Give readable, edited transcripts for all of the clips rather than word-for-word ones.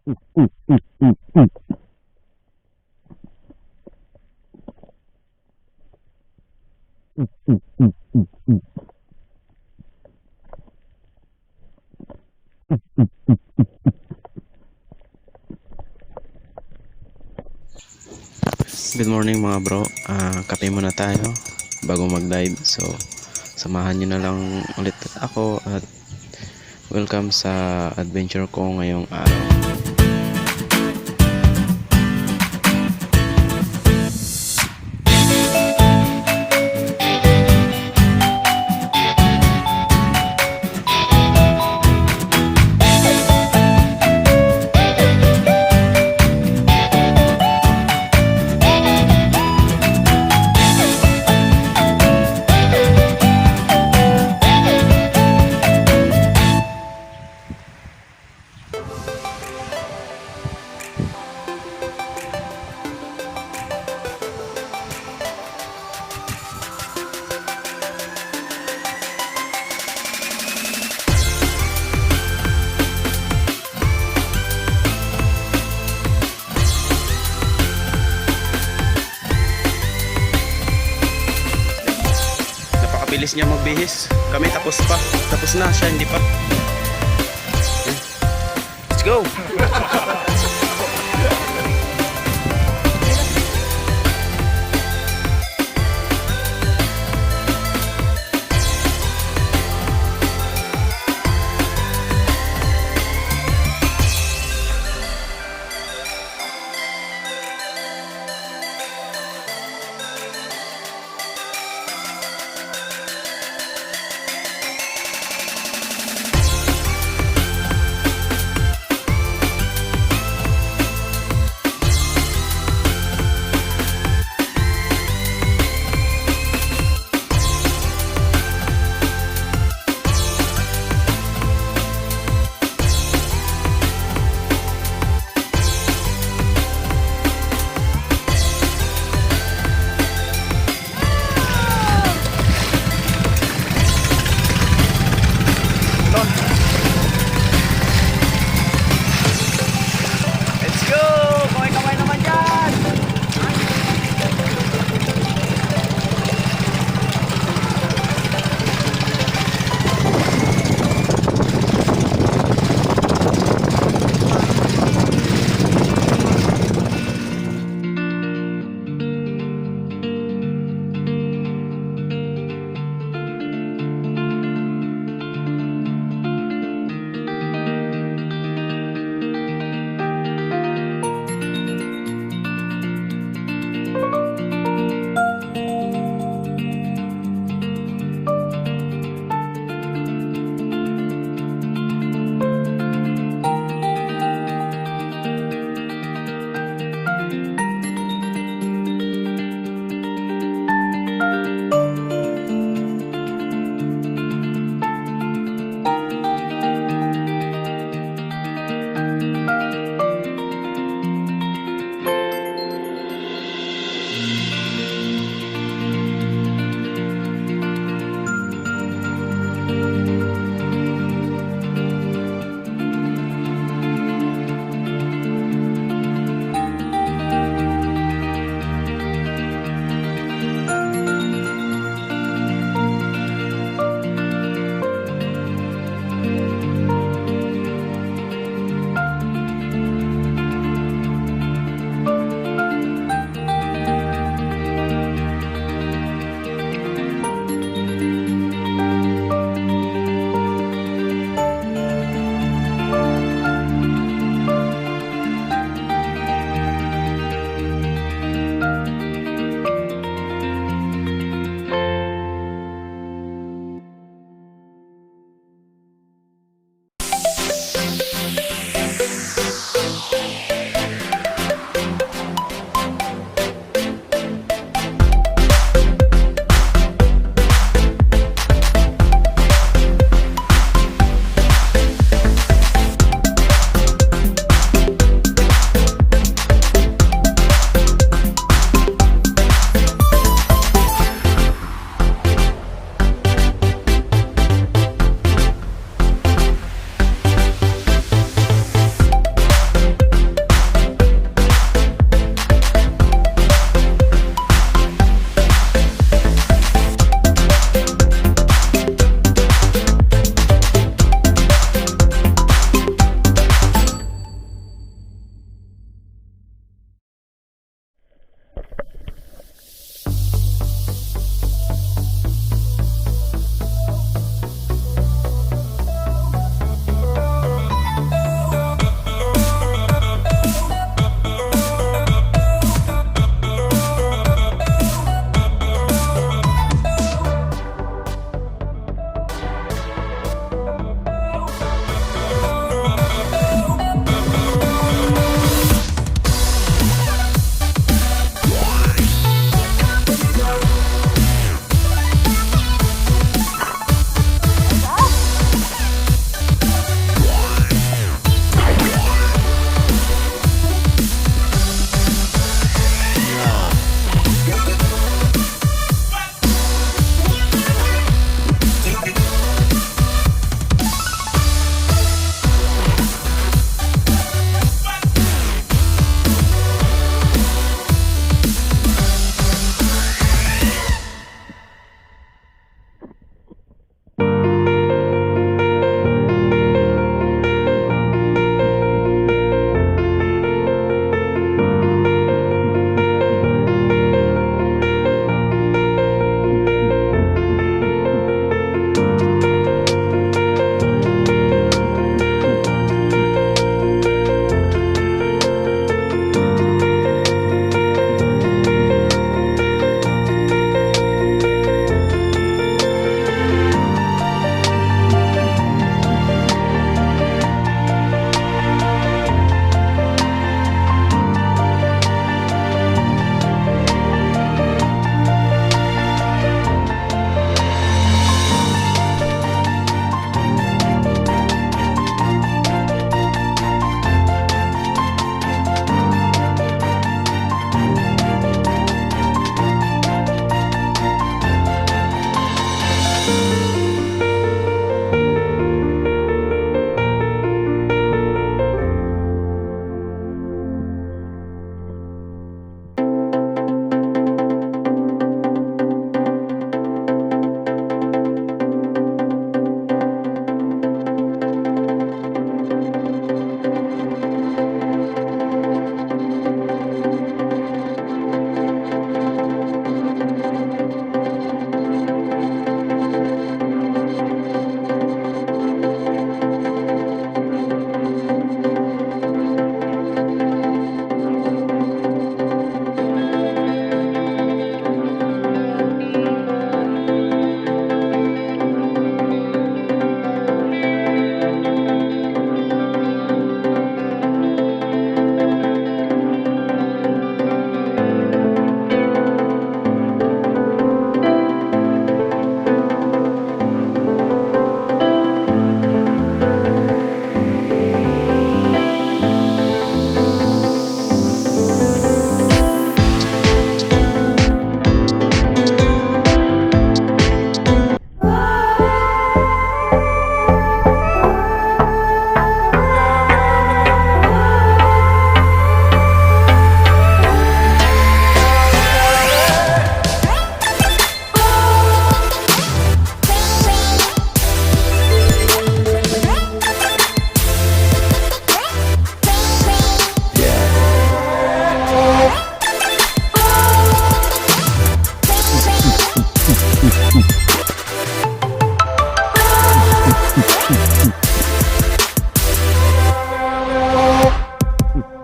Good morning mga bro. Kape muna tayo bago mag-dive. So, samahan nyo na lang ulit ako at welcome sa adventure ko ngayong araw. Bilis niya magbihis. Kami tapos pa. Tapos na siya, hindi pa. Let's go!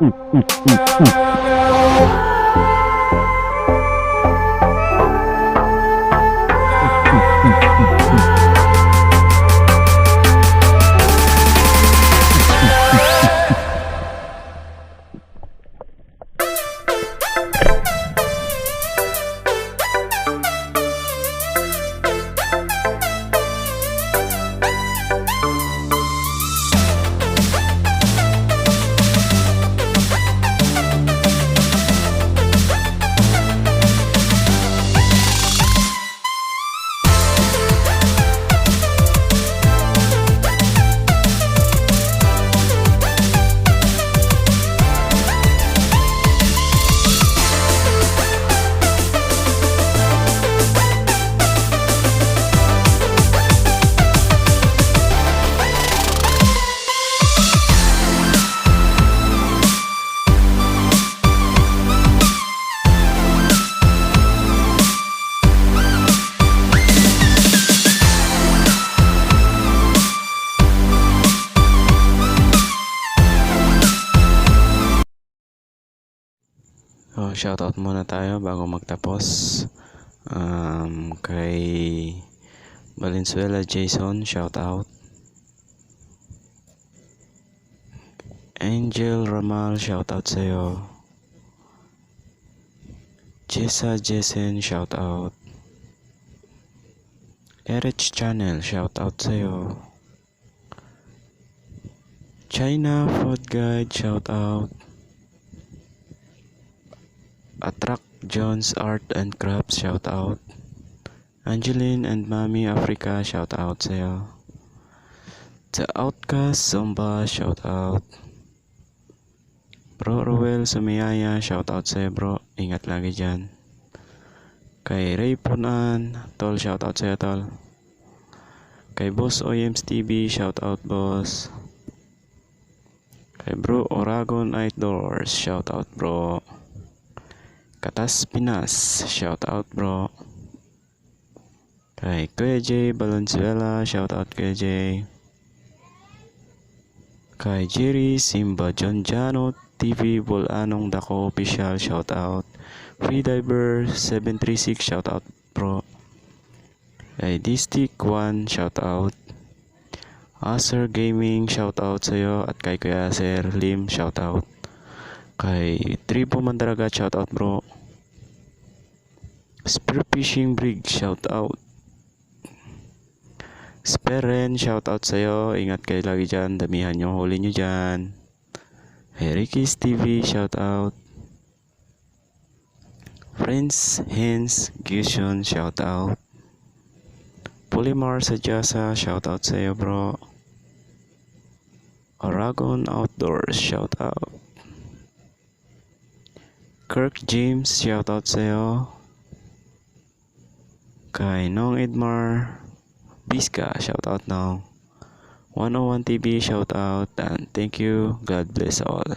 So, shoutout muna tayo bago magtapos. Kay Valenzuela Jason, shoutout. Angel Ramal, shoutout sa'yo. Jessa Jessen, shoutout. Erich Channel, shoutout sa'yo. China Food Guide, shoutout. Attract Jones Art and Crafts, shoutout. Angeline and Mami Africa, shoutout sa'yo. The Outcast Zomba, shoutout. Bro Ruel Sumiyaya, shoutout sa'yo bro. Ingat lagi dyan. Kay Ray Punan, tol, shoutout sa'yo tol. Kay Boss Oyems TV, shoutout boss. Kay Bro Oragon Outdoors, shoutout bro. Katas Pinas, shoutout bro. Kay Kuya J Valenzuela, shoutout Kuya J. Kay Jerry Simba John Jano TV Bolanong Dako Official, shoutout. FreeDiver 736, shoutout bro. Kay Distic 1, shoutout. Acer Gaming, shoutout sa'yo. At kay Kuya Sir Lim, shoutout. Kay Tribo Mandaragat, shoutout bro. Spearfishing Brig, shoutout. Speren, shoutout sa'yo. Ingat kayo lagi dyan. Damihan yung huli nyo dyan. Hey Ricky's TV, shoutout. Friends, Hens, Gusion, shoutout. Polymar Sajasa, shoutout sa'yo bro. Aragon Outdoors, shoutout. Kirk James, shoutout sa'yo. Kay Nong Edmar Biska, shoutout Nong. 101 TV, shoutout. And thank you. God bless all.